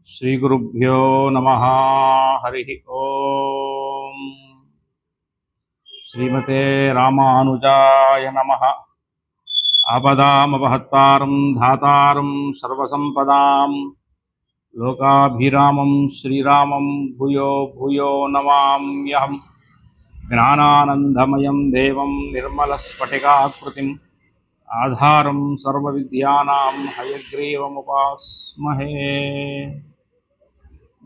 श्रीगुरुभ्यो नमः। हरिः ओम। श्रीमते रामानुजाय नमः। आपदामपहत्तारं धातारं सर्वसंपदां लोकाभिरामं श्रीरामं भूयो भूयो नमाम्यहम्। ज्ञानानन्दमयं देवं निर्मलस्फटिकाकृतिम् आधारं सर्वविद्यानां हयग्रीवमुपास्महे।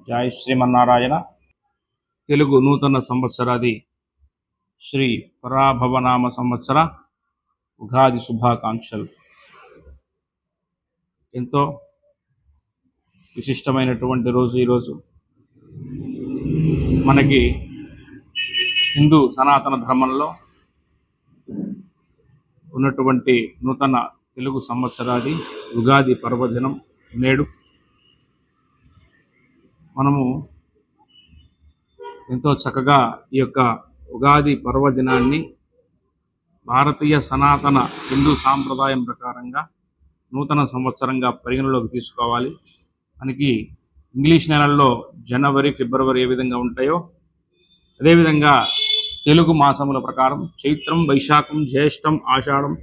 जय श्रीमन्नारायण। తెలుగు నూతన సంవత్సరాది శ్రీ పరాభవనామ సంవత్సర ఉగాది శుభాకాంక్షలు. ఎంతో విశిష్టమైనటువంటి రోజు ఈరోజు. మనకి హిందూ సనాతన ధర్మంలో ఉన్నటువంటి నూతన తెలుగు సంవత్సరాది ఉగాది పర్వదినం నేడు. మనము ఎంతో చక్కగా ఈ యొక్క ఉగాది పర్వదినాన్ని భారతీయ సనాతన హిందూ సాంప్రదాయం ప్రకారంగా నూతన సంవత్సరంగా పరిగణలోకి తీసుకోవాలి. మనకి ఇంగ్లీష్ నెలల్లో జనవరి, ఫిబ్రవరి ఏ విధంగా ఉంటాయో అదేవిధంగా తెలుగు మాసముల ప్రకారం చైత్రం, వైశాఖం, జ్యేష్టం, ఆషాఢం,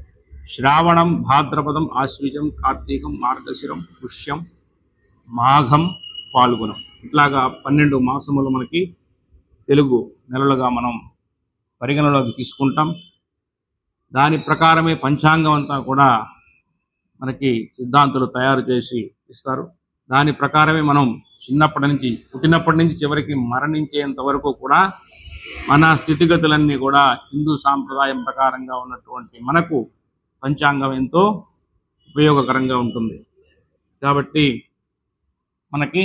శ్రావణం, భాద్రపదం, ఆశ్వీజం, కార్తీకం, మార్గశిరం, పుష్యం, మాఘం, పాల్గొనం ఇట్లాగా 12 మాసములు మనకి తెలుగు నెలలుగా మనం పరిగణలోకి తీసుకుంటాం. దాని ప్రకారమే పంచాంగం అంతా కూడా మనకి సిద్ధాంతులు తయారు చేసి ఇస్తారు. దాని ప్రకారమే మనం పుట్టినప్పటి నుంచి చివరికి మరణించేంత వరకు కూడా మన స్థితిగతులన్నీ కూడా హిందూ సాంప్రదాయం ప్రకారంగా ఉన్నటువంటి మనకు పంచాంగం ఎంతో ఉపయోగకరంగా ఉంటుంది. కాబట్టి మనకి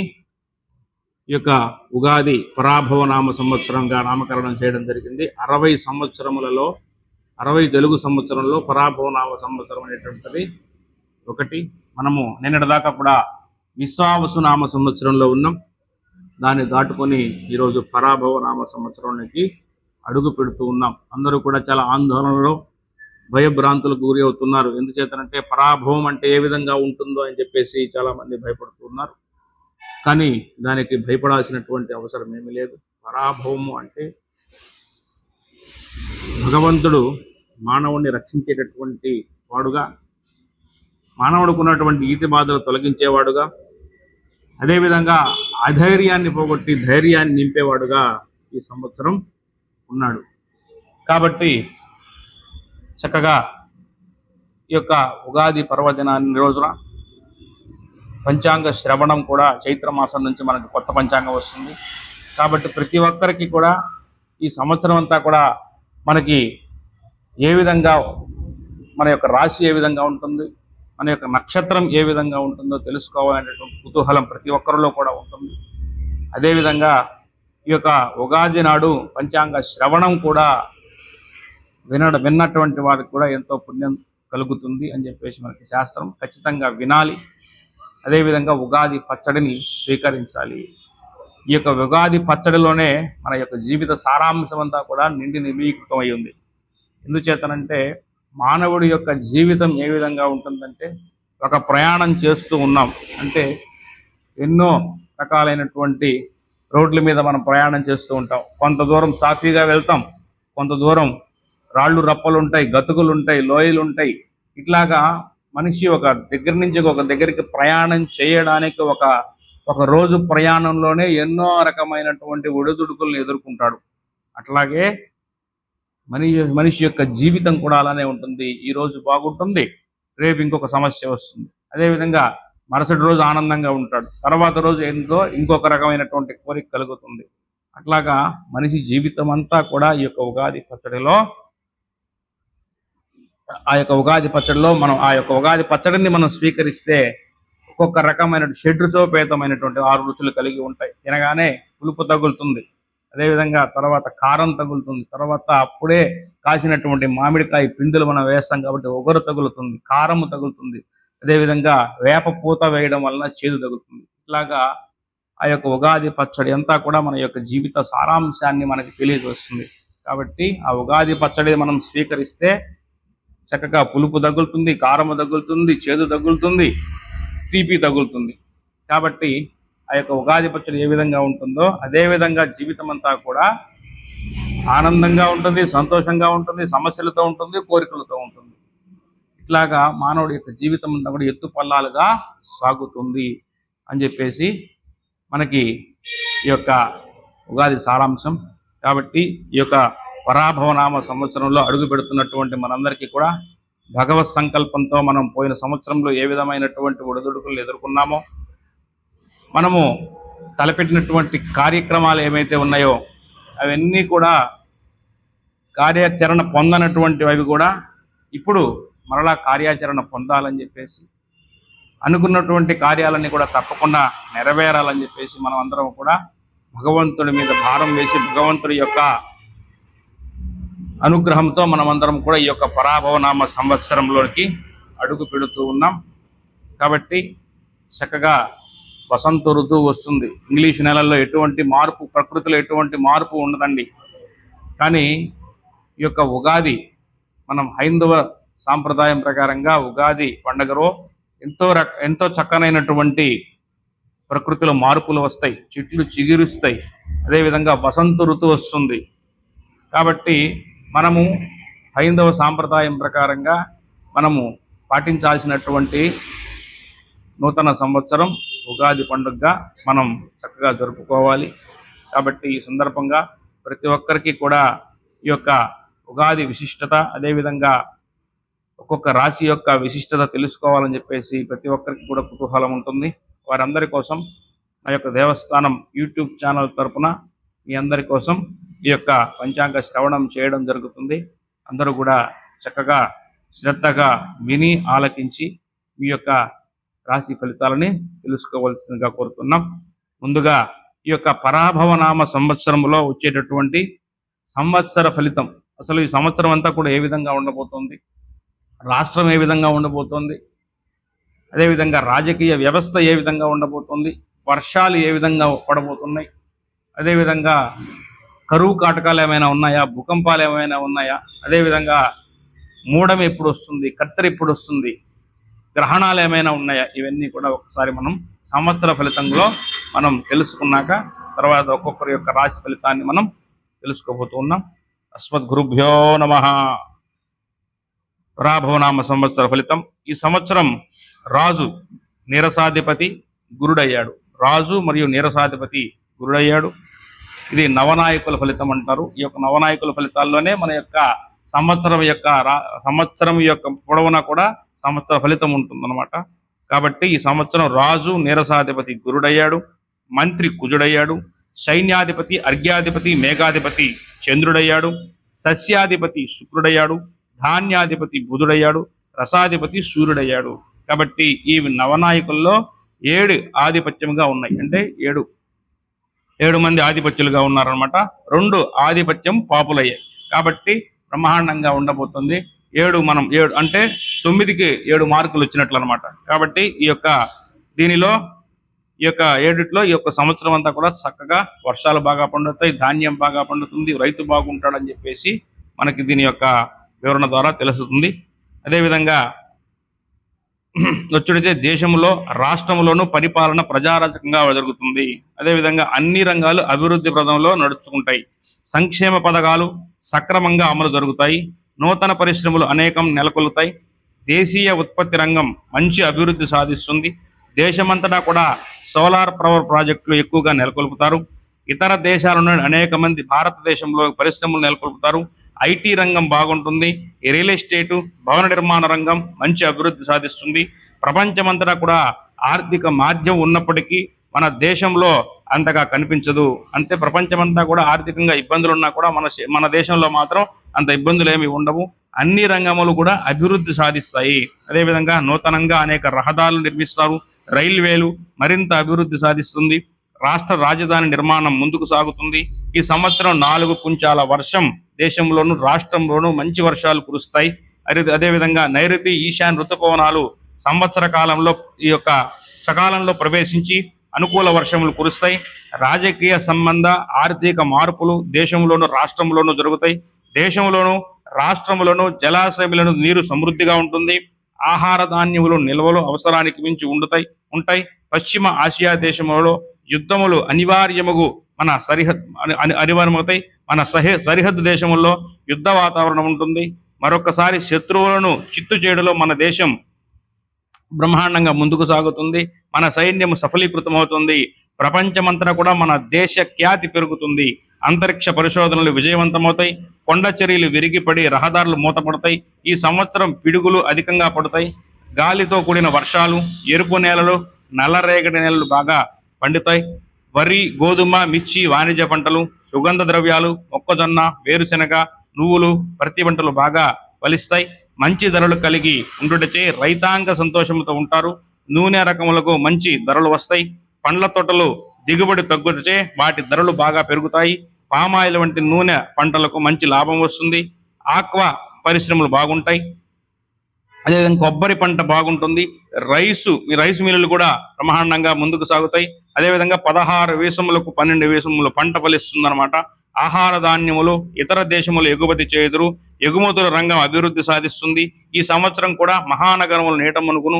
ఈ యొక్క ఉగాది పరాభవనామ సంవత్సరంగా నామకరణం చేయడం జరిగింది. 60 సంవత్సరములలో 60 తెలుగు సంవత్సరంలో పరాభవనామ సంవత్సరం అనేటువంటిది ఒకటి. మనము నిన్నటిదాకా కూడా విశ్వావసు నామ సంవత్సరంలో ఉన్నాం. దాన్ని దాటుకొని ఈరోజు పరాభవనామ సంవత్సరానికి అడుగు పెడుతూ ఉన్నాం. అందరూ కూడా చాలా ఆందోళనలో భయభ్రాంతులకు గురి అవుతున్నారు. ఎందుచేతనంటే పరాభవం అంటే ఏ విధంగా ఉంటుందో అని చెప్పేసి చాలామంది భయపడుతున్నారు. కానీ దానికి భయపడాల్సినటువంటి అవసరం ఏమీ లేదు. పరాభవము అంటే భగవంతుడు మానవుణ్ణి రక్షించేటటువంటి వాడుగా, మానవుడికి ఉన్నటువంటి ఈతి బాధలు తొలగించేవాడుగా, అదేవిధంగా అధైర్యాన్ని పోగొట్టి ధైర్యాన్ని నింపేవాడుగా ఈ సంవత్సరం ఉన్నాడు. కాబట్టి చక్కగా ఈ యొక్క ఉగాది పర్వదినాన్ని రోజున పంచాంగ శ్రవణం కూడా చైత్రమాసం నుంచి మనకు కొత్త పంచాంగం వస్తుంది. కాబట్టి ప్రతి ఒక్కరికి కూడా ఈ సంవత్సరం అంతా కూడా మనకి ఏ విధంగా మన యొక్క రాశి ఏ విధంగా ఉంటుంది, మన యొక్క నక్షత్రం ఏ విధంగా ఉంటుందో తెలుసుకోవాలనేటువంటి కుతూహలం ప్రతి ఒక్కరిలో కూడా ఉంటుంది. అదేవిధంగా ఈ యొక్క ఉగాది నాడు పంచాంగ శ్రవణం కూడా విన్నటువంటి వారికి కూడా ఎంతో పుణ్యం కలుగుతుంది అని చెప్పేసి మనకి శాస్త్రం. ఖచ్చితంగా వినాలి. అదేవిధంగా ఉగాది పచ్చడిని స్వీకరించాలి. ఈ యొక్క ఉగాది పచ్చడిలోనే మన యొక్క జీవిత సారాంశం అంతా కూడా నిండి నిబీకృతం అయి ఉంది. ఎందుచేతనంటే మానవుడి యొక్క జీవితం ఏ విధంగా ఉంటుందంటే ఒక ప్రయాణం చేస్తూ ఉన్నాం అంటే ఎన్నో రకాలైనటువంటి రోడ్ల మీద మనం ప్రయాణం చేస్తూ ఉంటాం. కొంత దూరం సాఫీగా వెళ్తాం, కొంత దూరం రాళ్ళు రప్పలు ఉంటాయి, గతుకులు ఉంటాయి, లోయలు ఉంటాయి. ఇట్లాగా మనిషి ఒక దగ్గర నుంచి ఒక దగ్గరికి ప్రయాణం చేయడానికి ఒక రోజు ప్రయాణంలోనే ఎన్నో రకమైనటువంటి ఒడిదుడుకులను ఎదుర్కొంటాడు. అట్లాగే మనిషి యొక్క జీవితం కూడా అలానే ఉంటుంది. ఈ రోజు బాగుంటుంది, రేపు ఇంకొక సమస్య వస్తుంది. అదేవిధంగా మరుసటి రోజు ఆనందంగా ఉంటాడు, తర్వాత రోజు ఇంకొక రకమైనటువంటి కోరిక కలుగుతుంది. అట్లాగా మనిషి జీవితం అంతా కూడా ఈ యొక్క ఉగాది పచ్చడిలో మనం ఆ యొక్క ఉగాది పచ్చడిని మనం స్వీకరిస్తే ఒక్కొక్క రకమైన షడ్రుచోపేతమైనటువంటి 6 రుచులు కలిగి ఉంటాయి. తినగానే పులుపు తగులుతుంది, అదేవిధంగా తర్వాత కారం తగులుతుంది, తర్వాత అప్పుడే కాసినటువంటి మామిడికాయ పిందులు మనం వేస్తాం కాబట్టి ఒగరు తగులుతుంది, కారము తగులుతుంది, అదేవిధంగా వేప పూత వేయడం వలన చేదు తగులుతుంది. ఇట్లాగా ఆ యొక్క ఉగాది పచ్చడి అంతా కూడా మన యొక్క జీవిత సారాంశాన్ని మనకి తెలియజేస్తుంది. కాబట్టి ఆ ఉగాది పచ్చడి మనం స్వీకరిస్తే చక్కగా పులుపు తగులుతుంది, కారము తగులుతుంది, చేదు తగులుతుంది, తీపి తగులుతుంది. కాబట్టి ఆ ఆ యొక్క ఉగాది పచ్చడి ఏ విధంగా ఉంటుందో అదే విధంగా జీవితం అంతా కూడా ఆనందంగా ఉంటుంది, సంతోషంగా ఉంటుంది, సమస్యలతో ఉంటుంది, కోరికలతో ఉంటుంది. ఇట్లాగా మానవుడి యొక్క జీవితం అంతా కూడా ఎత్తు పల్లాలుగా సాగుతుంది అని చెప్పేసి మనకి ఈ యొక్క ఉగాది సారాంశం. కాబట్టి ఈ యొక్క పరాభవనామ సంవత్సరంలో అడుగు పెడుతున్నటువంటి మనందరికీ కూడా భగవత్ సంకల్పంతో మనం పోయిన సంవత్సరంలో ఏ విధమైనటువంటి ఒడిదుడుకులు ఎదుర్కొన్నామో, మనము తలపెట్టినటువంటి కార్యక్రమాలు ఏమైతే ఉన్నాయో అవన్నీ కూడా కార్యాచరణ పొందనటువంటివి అవి కూడా ఇప్పుడు మరలా కార్యాచరణ పొందాలని చెప్పేసి, అనుకున్నటువంటి కార్యాలన్నీ కూడా తప్పకుండా నెరవేరాలని చెప్పేసి మనం అందరం కూడా భగవంతుడి మీద భారం వేసి భగవంతుడి యొక్క అనుగ్రహంతో మనమందరం కూడా ఈ యొక్క పరాభవనామ సంవత్సరంలోకి అడుగు పెడుతూ ఉన్నాం. కాబట్టి చక్కగా వసంత ఋతువు వస్తుంది. ఇంగ్లీష్ నెలల్లో ఎటువంటి మార్పు, ప్రకృతిలో ఎటువంటి మార్పు ఉండదండి. కానీ ఈ యొక్క ఉగాది మనం హైందవ సాంప్రదాయం ప్రకారంగా ఉగాది పండుగలో ఎంతో చక్కనైనటువంటి ప్రకృతిలో మార్పులు వస్తాయి, చెట్లు చిగురుస్తాయి, అదేవిధంగా వసంత ఋతువు వస్తుంది. కాబట్టి మనము హైందవ సాంప్రదాయం ప్రకారంగా మనము పాటించాల్సినటువంటి నూతన సంవత్సరం ఉగాది పండుగగా మనం చక్కగా జరుపుకోవాలి. కాబట్టి ఈ సందర్భంగా ప్రతి ఒక్కరికి కూడా ఈ యొక్క ఉగాది విశిష్టత, అదేవిధంగా ఒక్కొక్క రాశి యొక్క విశిష్టత తెలుసుకోవాలని చెప్పేసి ప్రతి ఒక్కరికి కూడా కుతూహలం ఉంటుంది. వారందరి కోసం మా యొక్క దేవస్థానం యూట్యూబ్ ఛానల్ తరపున మీ అందరి కోసం ఈ యొక్క పంచాంగ శ్రవణం చేయడం జరుగుతుంది. అందరూ కూడా చక్కగా శ్రద్ధగా విని ఆలకించి మీ యొక్క రాశి ఫలితాలని తెలుసుకోవాల్సిందిగా కోరుతున్నాం. ముందుగా ఈ యొక్క పరాభవనామ సంవత్సరంలో వచ్చేటటువంటి సంవత్సర ఫలితం, అసలు ఈ సంవత్సరం అంతా కూడా ఏ విధంగా ఉండబోతోంది, రాష్ట్రం ఏ విధంగా ఉండబోతోంది, అదేవిధంగా రాజకీయ వ్యవస్థ ఏ విధంగా ఉండబోతోంది, వర్షాలు ఏ విధంగా పడబోతున్నాయి, అదేవిధంగా కరువు కాటకాలు ఏమైనా ఉన్నాయా, భూకంపాలు ఏమైనా ఉన్నాయా, అదేవిధంగా మూడం ఎప్పుడు వస్తుంది, కత్తెర ఎప్పుడు వస్తుంది, గ్రహణాలు ఏమైనా ఉన్నాయా, ఇవన్నీ కూడా ఒకసారి మనం సంవత్సర ఫలితంలో మనం తెలుసుకున్నాక తర్వాత ఒక్కొక్కరి యొక్క రాశి ఫలితాన్ని మనం తెలుసుకోబోతూ ఉన్నాం. అస్మద్ గురుభ్యో నమః. పరాభవనామ సంవత్సర ఫలితం. ఈ సంవత్సరం రాజు నీరసాధిపతి గురుడయ్యాడు. రాజు మరియు నీరసాధిపతి గురుడయ్యాడు. ఇది నవనాయకుల ఫలితం అంటారు. ఈ యొక్క నవనాయకుల ఫలితాల్లోనే మన యొక్క సంవత్సరం యొక్క పొడవునా కూడా సంవత్సర ఫలితం ఉంటుందన్నమాట. కాబట్టి ఈ సంవత్సరం రాజు నీరసాధిపతి గురుడయ్యాడు, మంత్రి కుజుడయ్యాడు, సైన్యాధిపతి అర్ఘ్యాధిపతి మేఘాధిపతి చంద్రుడయ్యాడు, సస్యాధిపతి శుక్రుడయ్యాడు, ధాన్యాధిపతి బుధుడయ్యాడు, రసాధిపతి సూర్యుడయ్యాడు. కాబట్టి ఈ నవనాయకుల్లో 7 ఆధిపత్యంగా ఉన్నాయి. అంటే 7 మంది ఆధిపత్యులుగా ఉన్నారనమాట. 2 ఆధిపత్యం పాపులయ్యాయి. కాబట్టి బ్రహ్మాండంగా ఉండబోతుంది. 7 అంటే 9కి 7 మార్కులు వచ్చినట్లు అనమాట. కాబట్టి ఈ యొక్క దీనిలో ఈ యొక్క 7ట్లో ఈ యొక్క సంవత్సరం అంతా కూడా చక్కగా వర్షాలు బాగా పండుతాయి, ధాన్యం బాగా పండుతుంది, రైతు బాగుంటాడని చెప్పేసి మనకి దీని యొక్క వివరణ ద్వారా తెలుస్తుంది. అదేవిధంగా వచ్చుడితే దేశంలో రాష్ట్రంలోనూ పరిపాలన ప్రజారాజకంగా జరుగుతుంది. అదేవిధంగా అన్ని రంగాలు అభివృద్ధి ప్రదంలో నడుచుకుంటాయి. సంక్షేమ పథకాలు సక్రమంగా అమలు జరుగుతాయి. నూతన పరిశ్రమలు అనేకం నెలకొల్తాయి. దేశీయ ఉత్పత్తి రంగం మంచి అభివృద్ధి సాధిస్తుంది. దేశమంతటా కూడా సోలార్ పవర్ ప్రాజెక్టులు ఎక్కువగా నెలకొల్పుతారు. ఇతర దేశాల నుండి అనేక మంది భారతదేశంలో పరిశ్రమలు నెలకొల్పుతారు. ఐటీ రంగం బాగుంటుంది. రియల్ ఎస్టేటు, భవన నిర్మాణ రంగం మంచి అభివృద్ధి సాధిస్తుంది. ప్రపంచమంతటా కూడా ఆర్థిక మాధ్యం ఉన్నప్పటికీ మన దేశంలో అంతగా కనిపించదు. అంటే ప్రపంచమంతా కూడా ఆర్థికంగా ఇబ్బందులు ఉన్నా కూడా మన దేశంలో మాత్రం అంత ఇబ్బందులు ఏమి ఉండవు. అన్ని రంగములు కూడా అభివృద్ధి సాధిస్తాయి. అదేవిధంగా నూతనంగా అనేక రహదారులు నిర్మిస్తారు. రైల్వేలు మరింత అభివృద్ధి సాధిస్తుంది. రాష్ట్ర రాజధాని నిర్మాణం ముందుకు సాగుతుంది. ఈ సంవత్సరం 4 పుంచాల వర్షం దేశంలోనూ రాష్ట్రంలోనూ మంచి వర్షాలు కురుస్తాయి. అదేవిధంగా నైరుతి ఈశాన్య ఋతుపవనాలు సంవత్సర కాలంలో ఈ యొక్క సకాలంలో ప్రవేశించి అనుకూల వర్షములు కురుస్తాయి. రాజకీయ సంబంధ ఆర్థిక మార్పులు దేశంలోనూ రాష్ట్రంలోనూ జరుగుతాయి. దేశంలోనూ రాష్ట్రంలోనూ జలాశయాలను నీరు సమృద్ధిగా ఉంటుంది. ఆహార ధాన్యములు నిల్వలు అవసరానికి మించి ఉంటాయి. పశ్చిమ ఆసియా దేశంలో యుద్ధములు అనివార్యముగు మన అనివార్యమవుతాయి. మన సరిహద్దు దేశముల్లో యుద్ధ వాతావరణం ఉంటుంది. మరొకసారి శత్రువులను చిత్తు చేయడంలో మన దేశం బ్రహ్మాండంగా ముందుకు సాగుతుంది. మన సైన్యం సఫలీకృతమవుతుంది. ప్రపంచమంతటా కూడా మన దేశ ఖ్యాతి పెరుగుతుంది. అంతరిక్ష పరిశోధనలు విజయవంతమవుతాయి. కొండ చర్యలు విరిగిపడి రహదారులు మూతపడతాయి. ఈ సంవత్సరం పిడుగులు అధికంగా పడతాయి. గాలితో కూడిన వర్షాలు, ఎరుపు నేలలు, నల్లరేగడి నేలలు బాగా పండుతాయి. వరి, గోధుమ, మిర్చి వాణిజ్య పంటలు, సుగంధ ద్రవ్యాలు, మొక్కజొన్న, వేరుశెనగ, నువ్వులు, ప్రతి పంటలు బాగా ఫలిస్తాయి. మంచి ధరలు కలిగి ఉండుటచే రైతాంగ సంతోషంతో ఉంటారు. నూనె రకములకు మంచి ధరలు వస్తాయి. పండ్ల తోటలు దిగుబడి తగ్గుటచే వాటి ధరలు బాగా పెరుగుతాయి. పామాయిల్ వంటి నూనె పంటలకు మంచి లాభం వస్తుంది. ఆక్వా పరిశ్రమలు బాగుంటాయి. అదేవిధంగా కొబ్బరి పంట బాగుంటుంది. రైసు మిల్లులు కూడా బ్రహ్మాండంగా ముందుకు సాగుతాయి. అదేవిధంగా 16 వేసములకు 12 వేసములు పంట ఫలిస్తుంది అనమాట. ఆహార ధాన్యములు ఇతర దేశములు ఎగుమతి చేయుదురు. ఎగుమతుల రంగం అభివృద్ధి సాధిస్తుంది. ఈ సంవత్సరం కూడా మహానగరములు నీటమునుగును.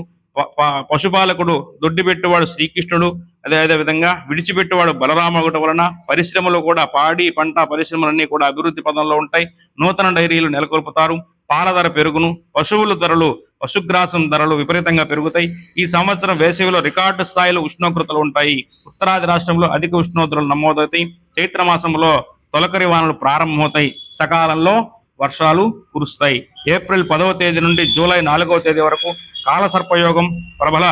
పశుపాలకుడు దొడ్డిపెట్టువాడు శ్రీకృష్ణుడు, అదేవిధంగా విడిచిపెట్టువాడు బలరామగుట వలన పరిశ్రమలు కూడా పాడి పంట పరిశ్రమలన్నీ కూడా అభివృద్ధి పదంలో ఉంటాయి. నూతన డైరీలు నెలకొల్పుతారు. పాల ధర పెరుగును. పశువుల ధరలు, పశుగ్రాసం ధరలు విపరీతంగా పెరుగుతాయి. ఈ సంవత్సరం వేసవిలో రికార్డు స్థాయిలో ఉష్ణోగ్రతలు ఉంటాయి. ఉత్తరాది రాష్ట్రంలో అధిక ఉష్ణోగ్రతలు నమోదవుతాయి. చైత్రమాసంలో తొలకరి వానలు ప్రారంభమవుతాయి. సకాలంలో వర్షాలు కురుస్తాయి. ఏప్రిల్ 10వ తేదీ నుండి జూలై 4వ తేదీ వరకు కాలసర్పయోగం, ప్రబల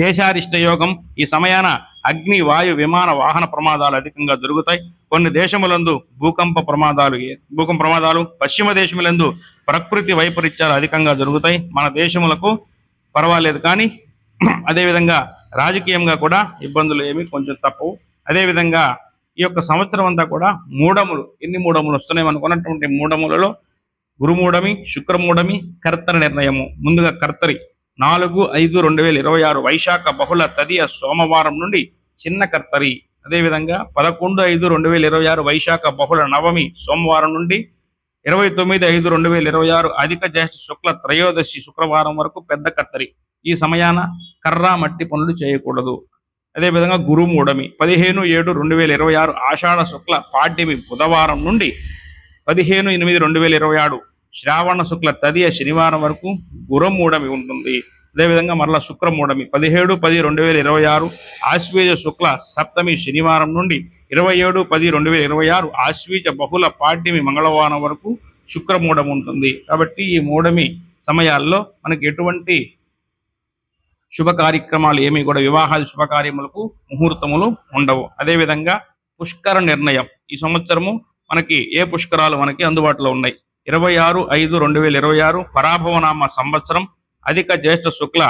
దేశారిష్ట యోగం. ఈ సమయాన అగ్ని, వాయు, విమాన వాహన ప్రమాదాలు అధికంగా జరుగుతాయి. కొన్ని దేశములందు భూకంప ప్రమాదాలు, పశ్చిమ దేశములందు ప్రకృతి వైపరీత్యాలు అధికంగా జరుగుతాయి. మన దేశములకు పర్వాలేదు, కానీ అదేవిధంగా రాజకీయంగా కూడా ఇబ్బందులు ఏమి కొంచెం తప్పవు. అదేవిధంగా ఈ యొక్క సంవత్సరం అంతా కూడా మూఢములు, ఎన్ని మూఢములు వస్తున్నాయి అనుకున్నటువంటి మూఢములలో గురుమూఢమి, శుక్రమూఢమి, కర్తరి నిర్ణయము. ముందుగా కర్తరి 4/5/2026 వైశాఖ బహుళ తదియ సోమవారం నుండి చిన్న కర్తరి. అదేవిధంగా 11/5/2026 వైశాఖ బహుళ నవమి సోమవారం నుండి 29/5/2026 అధిక జ్యేష్ఠ శుక్ల త్రయోదశి శుక్రవారం వరకు పెద్ద కర్తరి. ఈ సమయాన కర్ర మట్టి పనులు చేయకూడదు. అదేవిధంగా గురుమూఢమి 15/7/2026 ఆషాఢ శుక్ల పాడ్యమి బుధవారం నుండి 15/8/2026 శ్రావణ శుక్ల తదియ శనివారం వరకు గురుమూఢమి ఉంటుంది. అదేవిధంగా మరలా శుక్రమూఢమి 17/10/2026 ఆశ్వీజ శుక్ల సప్తమి శనివారం నుండి 27/10/2026 ఆశ్వీజ బహుళ పాడ్యమి మంగళవారం వరకు శుక్రమూఢం ఉంటుంది. కాబట్టి ఈ మూఢమి సమయాల్లో మనకి ఎటువంటి శుభ కార్యక్రమాలు ఏమి కూడా వివాహాది శుభకార్యములకు ముహూర్తములు ఉండవు. అదేవిధంగా పుష్కర నిర్ణయం. ఈ సంవత్సరము మనకి ఏ పుష్కరాలు మనకి అందుబాటులో ఉన్నాయి? 26/5/2026 పరాభవనామ సంవత్సరం, అధిక జ్యేష్ఠ శుక్ల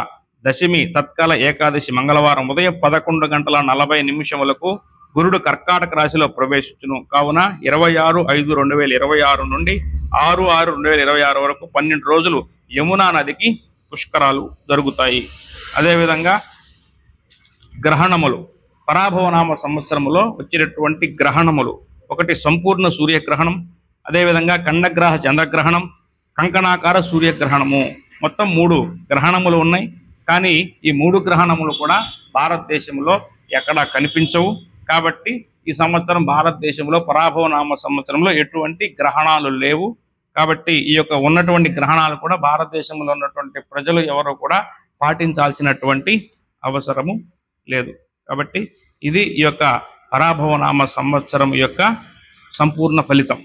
దశమి తత్కాల ఏకాదశి మంగళవారం ఉదయం 11:40 గురుడు కర్కాటక రాశిలో ప్రవేశించును. కావున 26/5/2026 నుండి 6/6/2026 వరకు 12 రోజులు యమునా నదికి పుష్కరాలు జరుగుతాయి. అదేవిధంగా గ్రహణములు, పరాభవనామ సంవత్సరములో వచ్చినటువంటి గ్రహణములు, ఒకటి సంపూర్ణ సూర్యగ్రహణం, అదేవిధంగా ఖండగ్రహ చంద్రగ్రహణం, కంకణాకార సూర్యగ్రహణము. మొత్తం 3 గ్రహణములు ఉన్నాయి. కానీ ఈ 3 గ్రహణములు కూడా భారతదేశంలో ఎక్కడా కనిపించవు. కాబట్టి ఈ సంవత్సరం భారతదేశంలో పరాభవనామ సంవత్సరంలో ఎటువంటి గ్రహణాలు లేవు. కాబట్టి ఈ యొక్క ఉన్నటువంటి గ్రహణాలు కూడా భారతదేశంలో ఉన్నటువంటి ప్రజలు ఎవరు కూడా పాటించాల్సినటువంటి అవసరము లేదు. కాబట్టి ఇది ఈ యొక్క పరాభవనామ సంవత్సరం యొక్క సంపూర్ణ ఫలితం.